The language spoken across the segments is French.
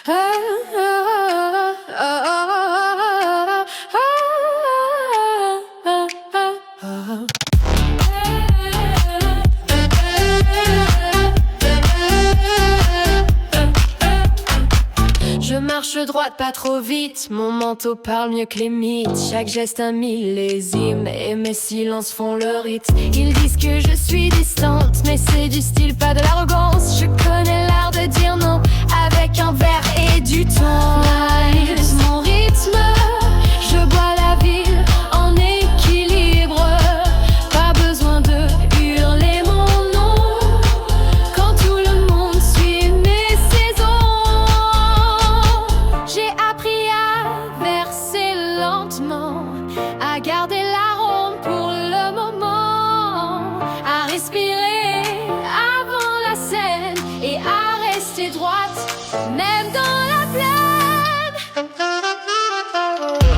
Je marche droite, pas trop vite, mon manteau parle mieux que les mythes. Chaque geste un millésime et mes silences font le rythme. Ils disent que je suis distante, mais c'est du style, pas de l'arrogance. Je connais l'art de dire non avec un verre et du temps. Live mon rythme, je bois la ville en équilibre. Pas besoin de hurler mon nom quand tout le monde suit mes saisons. J'ai appris à verser lentement, à garder l'arôme pour le moment, à respirer avant la scène et à rester droite, même dans la plaine.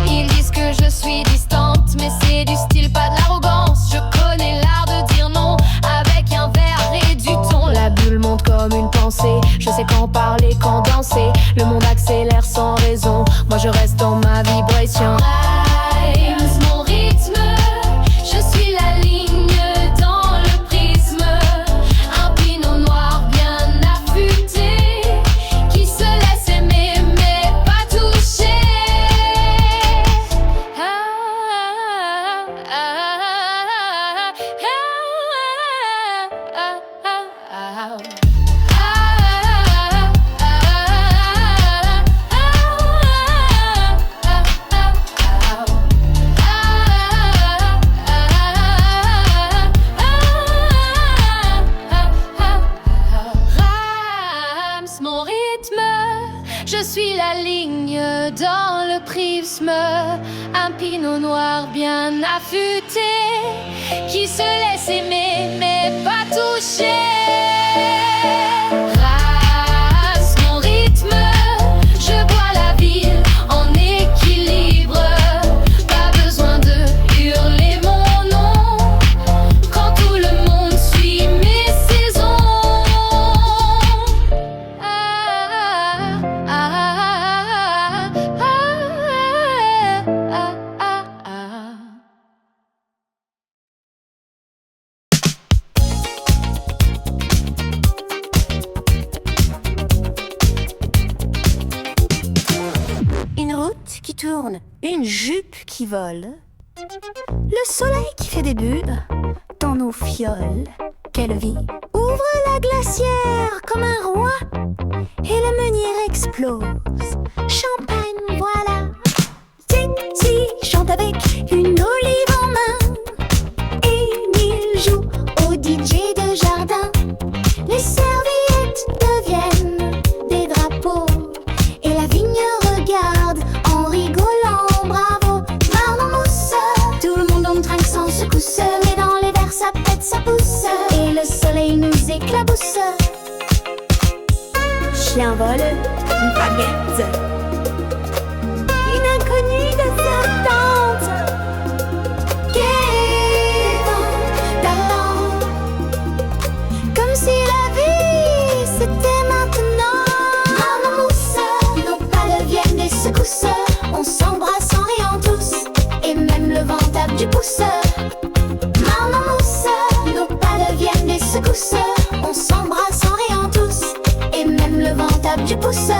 Ils disent que je suis distante, mais c'est du style, pas de l'arrogance. Je connais l'art de dire non avec un verre et du ton. La bulle monte comme une pensée, je sais quand parler, quand danser. Le monde accélère sans raison, moi je reste dans ma vibration. Rhymes, mon rythme, je suis la ligne dans le prisme. Un pinot noir bien affûté qui se laisse aimer mais pas toucher. Rams, mon rythme, je suis la ligne dans le prisme. Un pinot noir bien affûté qui se laisse aimer mais pas toucher. Rams, mon rythme, je bois la ville en équilibre. Pas besoin de hurler mon nom quand tout le monde suit mes saisons. Une route qui tourne, une jupe qui vole, le soleil qui fait des bulles dans nos fioles. Quelle vie! Ouvre la glacière comme un roi et le menhir explose. Champagne, voilà. Titi chante avec une olive en main et il joue au DJ de jardin. Les serviettes deviennent des drapeaux et la vigne regarde en rigolant. Bravo, marmousse. Tout le monde en trinque sans secousse, mais dans les verres ça pète, ça pousse et le soleil nous éclabousse. Chien vole, une baguette, une inconnue de sa tante qui est dans talent, comme si la vie c'était maintenant. Marmousse, nos pas deviennent des secousses, on s'embrasse en riant tous et même le vent tape du pouce. Marmousse, nos pas deviennent des secousses, on s'embrasse en riant tous et même le vent tape du pouce.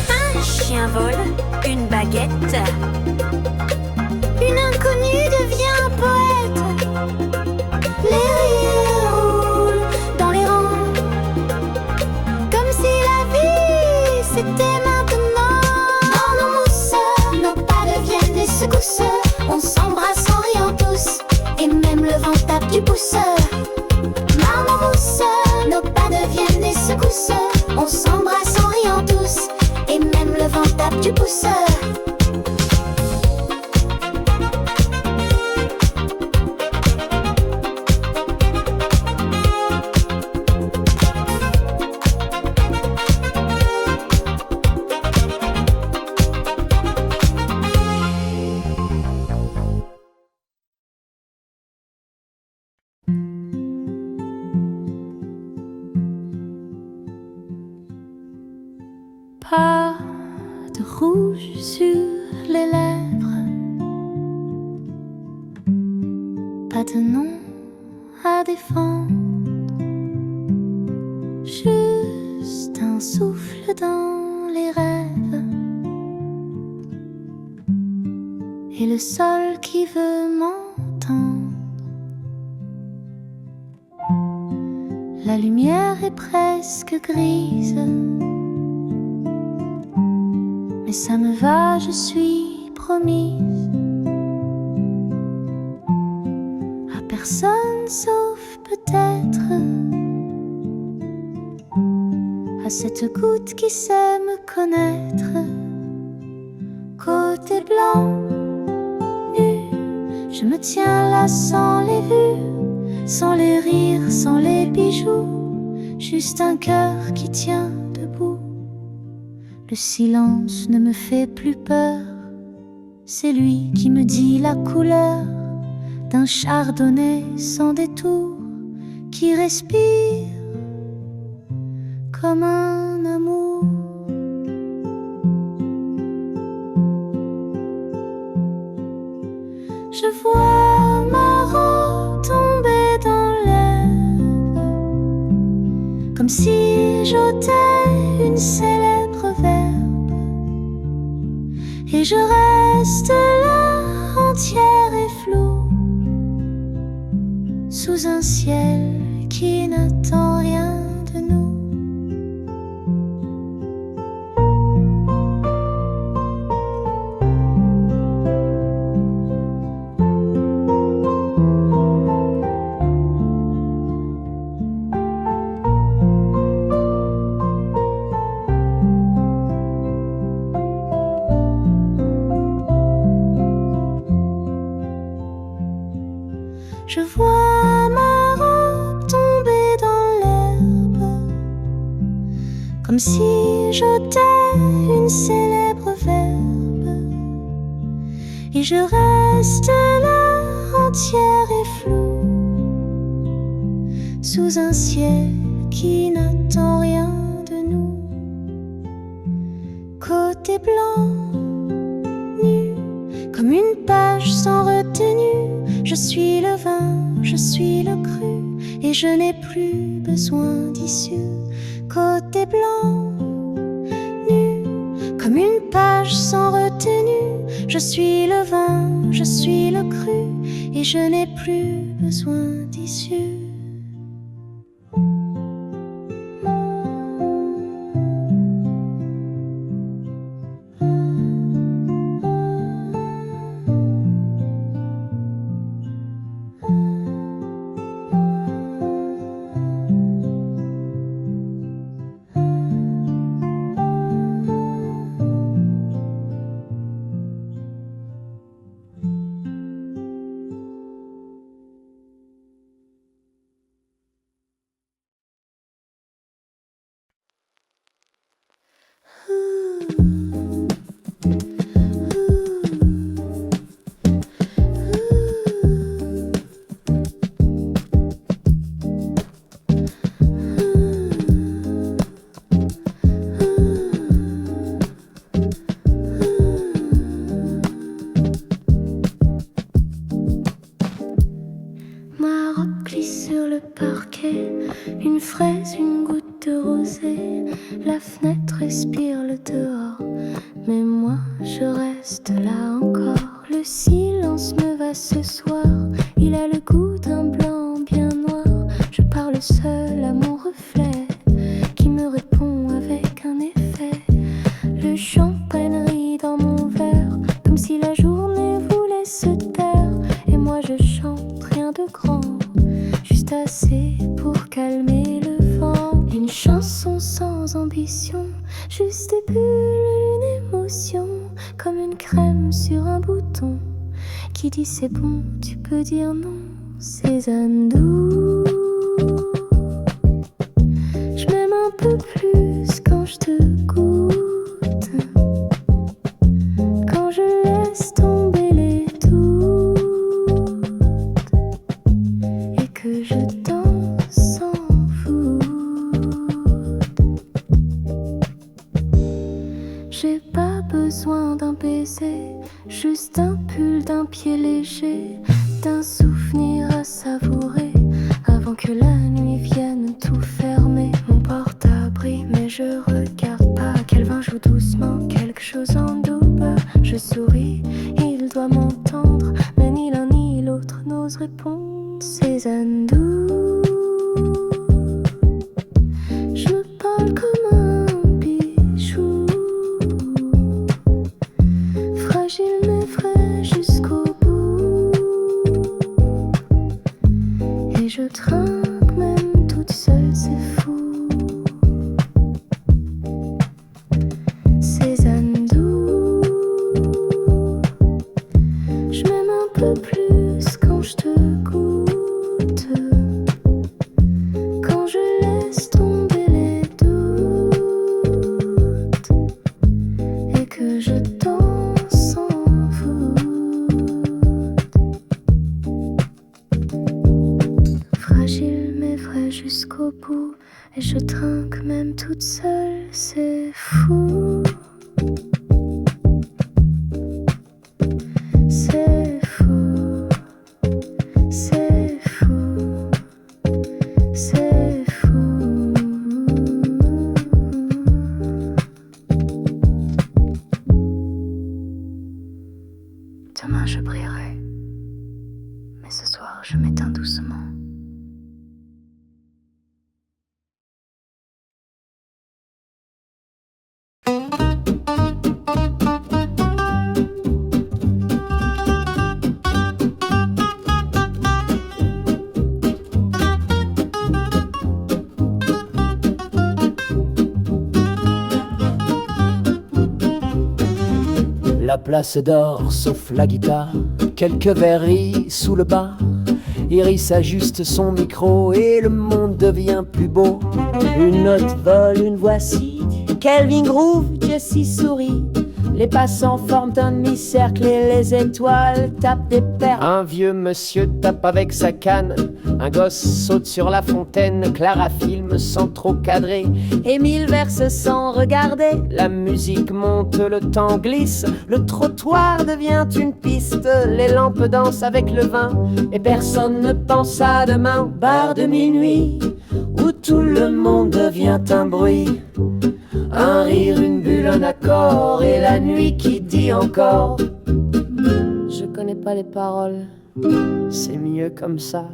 Un chien vole, une baguette, une inconnue devient poète. Les rires roulent dans les rangs, comme si la vie c'était maintenant. Marmousse, nos pas deviennent des secousses, on s'embrasse en riant tous et même le vent tape du pouce. Marmousse, nos pas deviennent des secousses, on s'embrasse en riant tous et même le vent tape du pouce. pas de rouge sur les lèvres, pas de nom à défendre, juste un souffle dans les rêves et le sol qui veut m'entendre. La lumière est presque grise, mais ça me va, je suis promise à personne sauf peut-être à cette goutte qui sait me connaître. Côté blanc, nu, je me tiens là sans les vues, sans les rires, sans les bijoux, juste un cœur qui tient debout. Le silence ne me fait plus peur, c'est lui qui me dit la couleur d'un chardonnay sans détour, qui respire comme un amour. Je vois ma robe tomber dans l'herbe, comme si j'ôtais une célèbre verbe, et je reste là entière et floue, sous un ciel qui n'attend rien de nous. Je vois ma robe tomber dans l'herbe, comme si j'ôtais une célèbre verbe, et je reste là entière et floue, sous un ciel qui n'attend rien de nous. Côté blanc, nu, comme une page sans retenue, je suis le vin, je suis le cru, et je n'ai plus besoin d'issue. Côté blanc, nu, comme une page sans retenue, je suis le vin, je suis le cru, et je n'ai plus besoin d'issue. Ma robe glisse sur le parquet, une fraise, une goutte de rosée. La fenêtre respire le dehors, mais moi je reste là encore. Le silence me va ce soir, il a le goût d'un blanc bien noir. Je parle seul à mon reflet, qui me répond avec un effet. Le champagne rit dans mon verre, comme si la journée voulait se taire. Et moi je chante rien de grand, juste assez pour calmer le vent. Une chanson sans ambition, juste des bulles, une émotion, comme une crème sur un bouton, qui dit c'est bon, tu peux dire non. Sésame doux, je m'aime un peu plus quand je te goûte, quand je laisse tomber les doutes, et que je danse sans foutre. J'ai pas besoin d'un baiser, juste d'un pull, d'un pied léger, d'un souvenir à savourer, avant que la nuit vienne tout fermer. Mon porte-abri, mais je regarde pas. Kelvin joue doucement quelque chose en double. Je souris, il doit m'entendre, mais ni l'un ni l'autre n'ose répondre. Cézanne doux, je me parle comme un bijou, fragile mais frais jusqu'au bout. Et je trinque même toute seule, c'est fou. Cézanne doux, je m'aime un peu plus quand je te goûte, quand je laisse tomber les doutes et que je danse sans voûte. Fragile mais vrai jusqu'au bout, et je trinque même toute seule, c'est fou. C'est fou, c'est fou, c'est fou. Demain je brillerai, mais ce soir je m'éteins doucement. La place d'or, sauf la guitare, quelques verreries sous le bar. Iris ajuste son micro et le monde devient plus beau. Une note vole, une voici, Kelvin groove, Jessie sourit. Les passants forment un demi-cercle et les étoiles tapent des perles. Un vieux monsieur tape avec sa canne, un gosse saute sur la fontaine. Clara filme sans trop cadrer, Émile verse sans regarder. La musique monte, le temps glisse, le trottoir devient une piste. Les lampes dansent avec le vin et personne ne pense à demain. Bar de minuit où tout le monde devient un bruit, un rire, une bulle, un accord, et la nuit qui dit encore. Je connais pas les paroles, c'est mieux comme ça.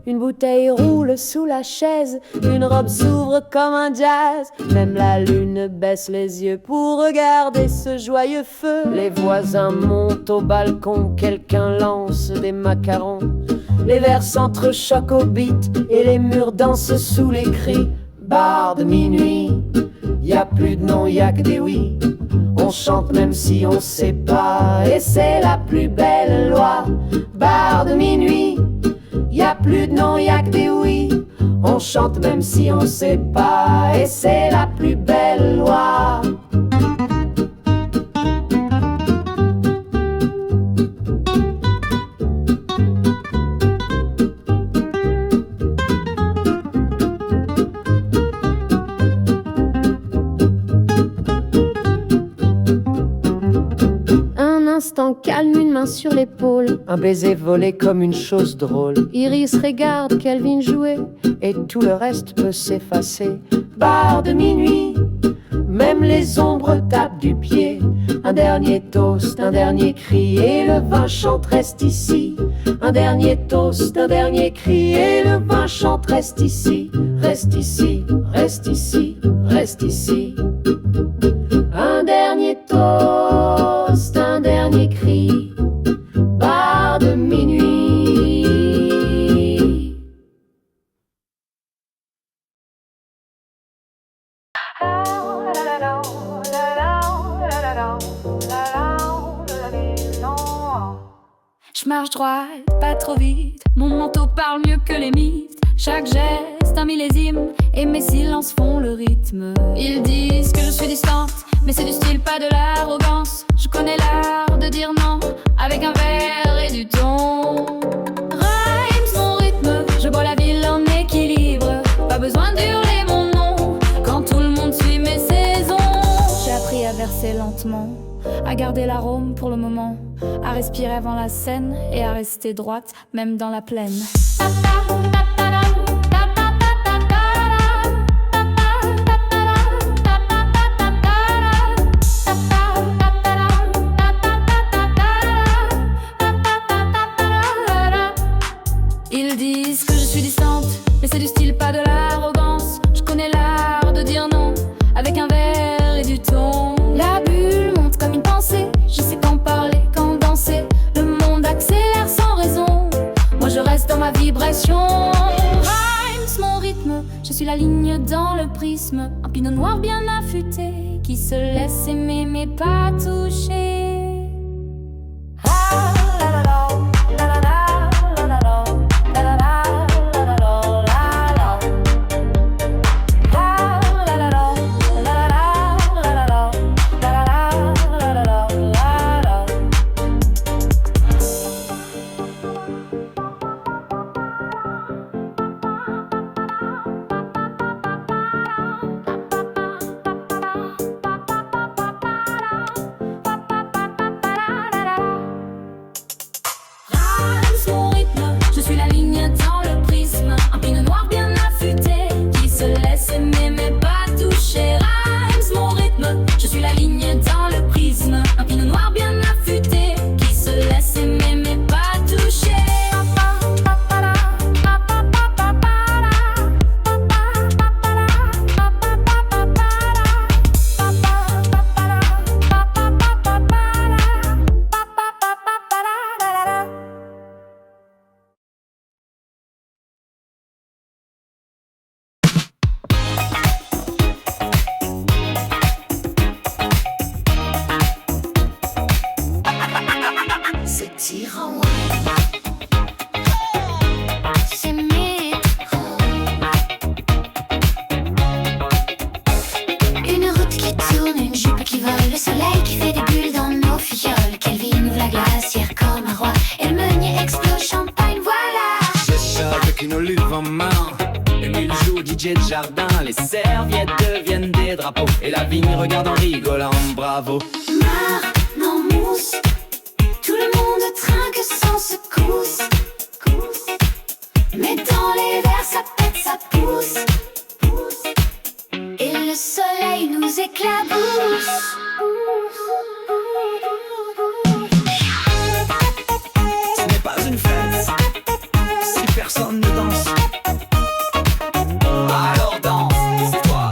Une bouteille roule sous la chaise, une robe s'ouvre comme un jazz. Même la lune baisse les yeux pour regarder ce joyeux feu. Les voisins montent au balcon, quelqu'un lance des macarons. Les vers s'entrechoquent au beat et les murs dansent sous les cris. Bar de minuit, y a plus de non, y a que des oui. On chante même si on sait pas, et c'est la plus belle loi. Bar de minuit, y a plus de non, y a que des oui. On chante même si on sait pas, et c'est la plus belle loi. Instant calme, une main sur l'épaule, Un baiser volé comme une chose drôle, Iris regarde Kelvin jouer, et tout le reste peut s'effacer. Bar de minuit, même les ombres tapent du pied. Un dernier toast, un dernier cri, et le vin chante reste ici. Un dernier toast, un dernier cri, et le vin chante reste ici. Reste ici, reste ici, reste ici. Un dernier toast, un dernier cri, bar de minuit. Je marche droit, pas trop vite, mon manteau parle mieux que les mythes. Chaque geste, un millésime, et mes silences font le rythme. Ils disent que je suis distante, mais c'est du style, pas de l'arrogance. Je connais l'art de dire non, avec un verre et du thon. Rhymes mon rythme, je bois la ville en équilibre. Pas besoin d'hurler mon nom, lentement, à garder l'arôme pour le moment, à respirer avant la scène et à rester droite, même dans la plaine. Ils disent que je suis distante, mais c'est du style, pas de l'arrogance. Je connais l'art de dire non, avec un verre et du thon. La bulle monte comme une pensée, je sais quand parler, quand danser. Le monde accélère sans raison, moi je reste dans ma vibration. Rhymes, mon rythme, je suis la ligne dans le prisme. Un pinot noir bien affûté, qui se laisse aimer mais pas toucher. Les serviettes deviennent des drapeaux et la vigne regarde en rigolant, bravo. Non mousse, tout le monde trinque sans secousse. Mais dans les verres ça pète, ça pousse. Et le soleil nous éclabousse. Ce n'est pas une fête si personne ne danse. Alors danse-toi.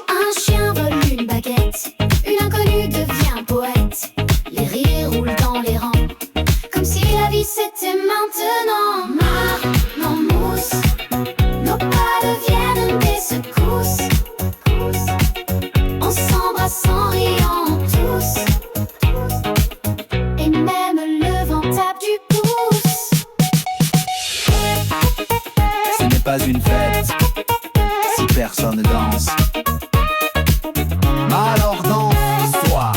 Un chien vole une baguette, une inconnue devient poète. Les rires roulent dans les rangs, comme si la vie c'était maintenant. Non mousse, nos pas deviennent des secousses. On s'embrasse en riant tous. Et même le vent tape du pouce. Ce n'est pas une fête si personne ne danse. Alors danse-toi.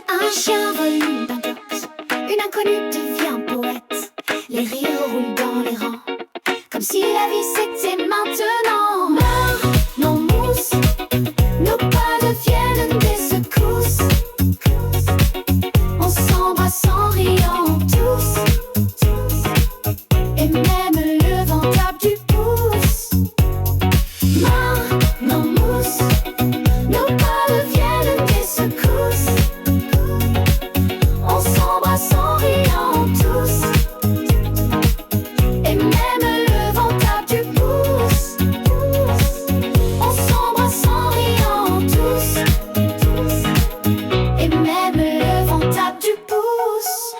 Un chien vole une baguette, une inconnue devient poète. Les rires roulent dans les rangs, comme si la vie c'était maintenant. Non mousse, nos pas deviennent des secousses. On s'embrasse en riant tous. Et même le vent tape du pouce. Non mousse, nos pas deviennent des secousses. On s'embrasse en riant tous. Et même le vent tape du pouce. On s'embrasse en riant tous. Et même le vent tape du pouce.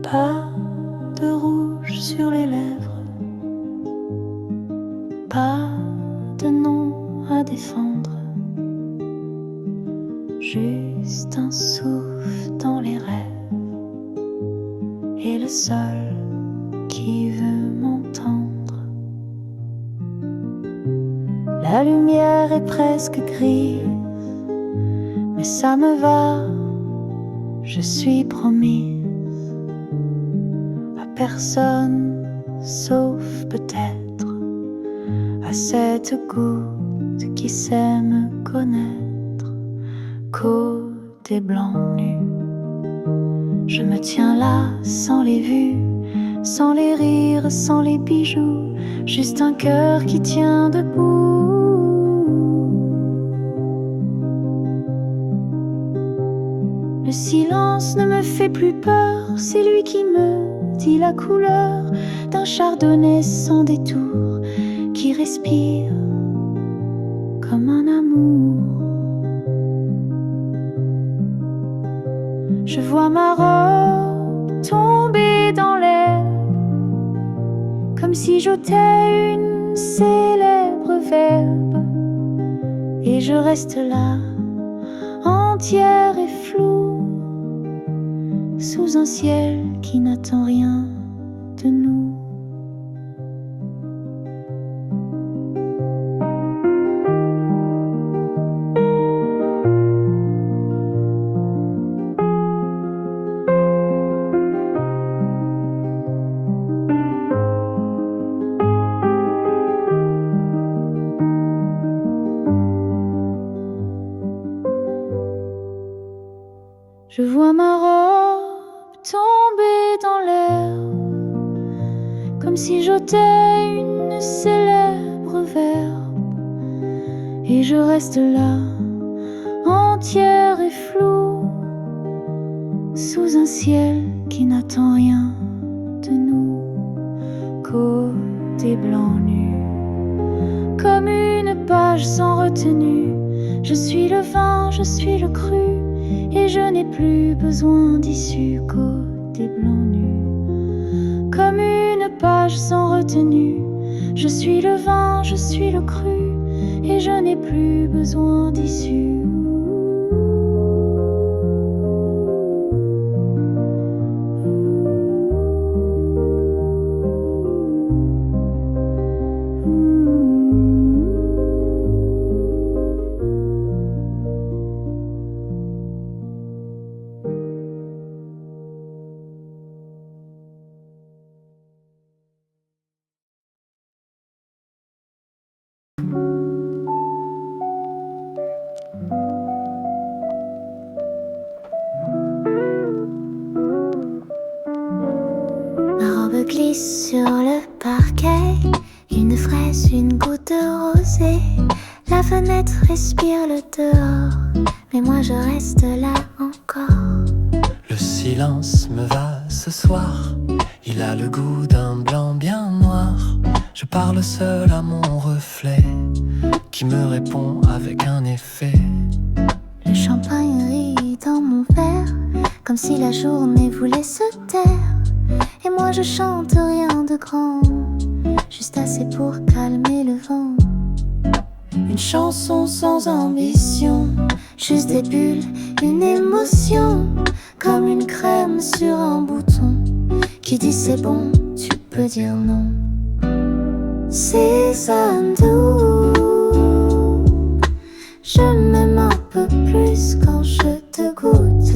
Pas de rouge sur les lèvres, pas de nom à défendre. juste un souffle dans les rêves et le sol qui veut m'entendre. La lumière est presque grise, mais ça me va, je suis promise à personne, sauf peut-être à cette goutte qui sait me connaître. Côté blanc nu, je me tiens là sans les vues, sans les rires, sans les bijoux, juste un cœur qui tient debout. Le silence ne me fait plus peur, c'est lui qui me dit la couleur d'un chardonnay sans détour, qui respire comme un amour. Je vois ma robe tomber dans l'herbe, comme si j'ôtais une célèbre verbe, et je reste là, entière et floue, sous un ciel qui n'attend rien de nous. Je vois ma robe tomber dans l'herbe, comme si j'ôtais une célèbre verbe, et je reste là, entière et floue, sous un ciel qui n'attend rien de nous. Côté blanc nu, comme une page sans retenue, je suis le vin, je suis le cru, et je n'ai plus besoin d'issue. Côté blanc nu, comme une page sans retenue, je suis le vin, je suis le cru, et je n'ai plus besoin d'issue. Glisse sur le parquet, une fraise, une goutte de rosée. La fenêtre respire le dehors, mais moi je reste là encore. Le silence me va ce soir, il a le goût d'un blanc bien noir. Je parle seul à mon reflet, qui me répond avec un effet. Le champagne rit dans mon verre, comme si la journée voulait se taire. Et moi je chante rien de grand, juste assez pour calmer le vent. Une chanson sans ambition, juste des bulles, une émotion, comme une crème sur un bouton qui dit c'est bon, tu peux dire non. C'est doux, je m'aime un peu plus quand je te goûte,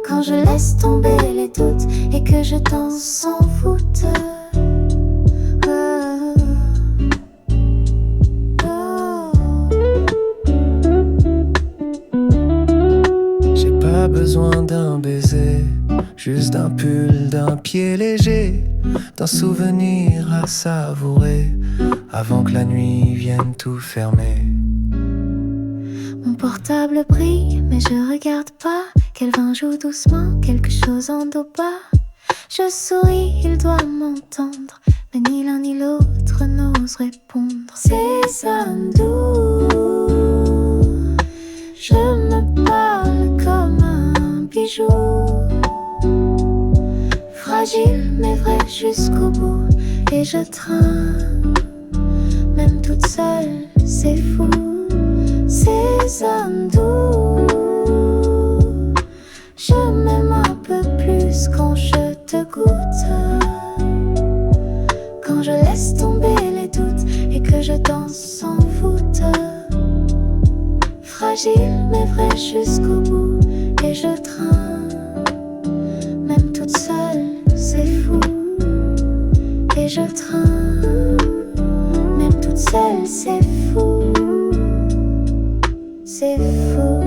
quand je laisse tomber les doutes et que je danse sans voûte. J'ai pas besoin d'un baiser, juste d'un pull, d'un pied léger, d'un souvenir à savourer, avant que la nuit vienne tout fermer. Mon portable brille, mais je regarde pas. Quelqu'un joue doucement, quelque chose en dos bas. Je souris, il doit m'entendre, mais ni l'un ni l'autre n'ose répondre. C'est doux, je me parle comme un bijou, fragile mais vrai jusqu'au bout. Et je traîne, même toute seule, c'est fou. C'est fragile mais vrai jusqu'au bout. Et je trinque, même toute seule, c'est fou. Et je trinque, même toute seule, c'est fou. C'est fou,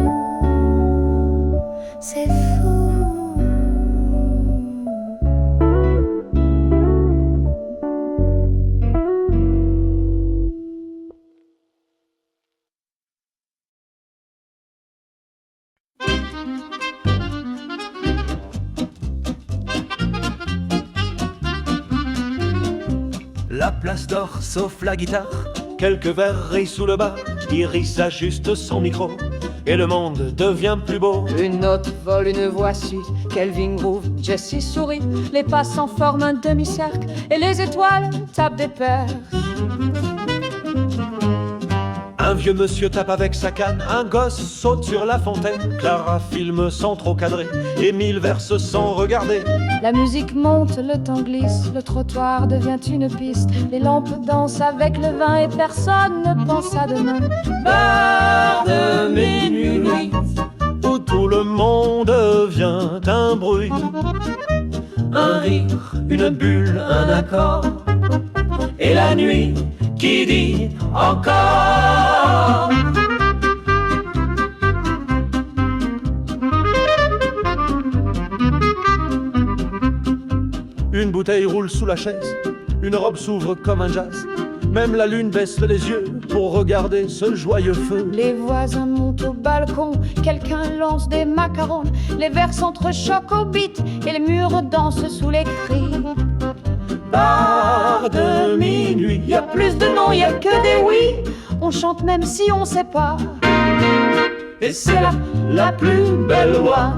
c'est fou. La place d'or sauf la guitare, quelques verres sous le bar. Iris ajuste son micro et le monde devient plus beau. Une note vole, une voix suit, Kelvin groove, Jessie sourit. Les passants forment un demi-cercle et les étoiles tapent des paires. Un vieux monsieur tape avec sa canne, un gosse saute sur la fontaine. Clara filme sans trop cadrer, Émile verse sans regarder. La musique monte, le temps glisse, le trottoir devient une piste. Les lampes dansent avec le vin et personne ne pense à demain. Bar de minuit, où tout le monde devient un bruit. Un rire, une bulle, un accord, et la nuit qui dit encore. Une bouteille roule sous la chaise, une robe s'ouvre comme un jazz. Même la lune baisse les yeux pour regarder ce joyeux feu. Les voisins montent au balcon, quelqu'un lance des macarons. Les verres s'entrechoquent au beat et les murs dansent sous les cris. Bar de minuit, Y a plus de non, y a que des oui. On chante même si on sait pas. et c'est là la plus belle loi.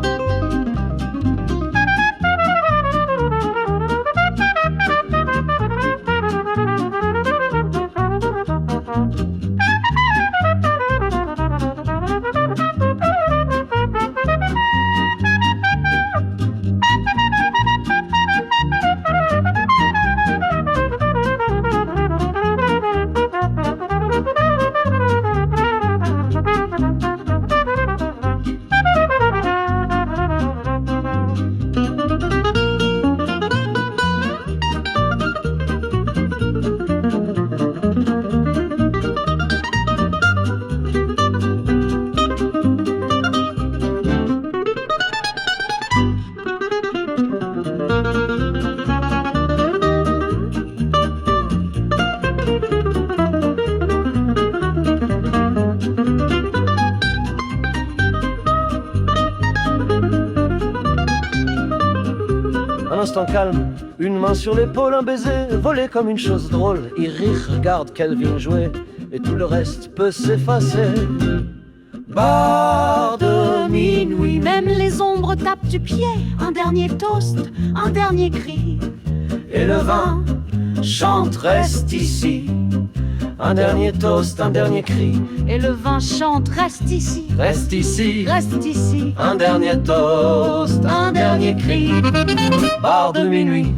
Un instant calme, une main sur l'épaule, un baiser volé comme une chose drôle. Iris regarde Kelvin jouer et tout le reste peut s'effacer. Bar de minuit, Même les ombres tapent du pied. Un dernier toast, un dernier cri. et le vin chante, reste ici. Un dernier toast, un dernier cri, Et le vin chante, reste ici. reste ici. Reste ici. Un dernier toast, un dernier cri. Bar de minuit.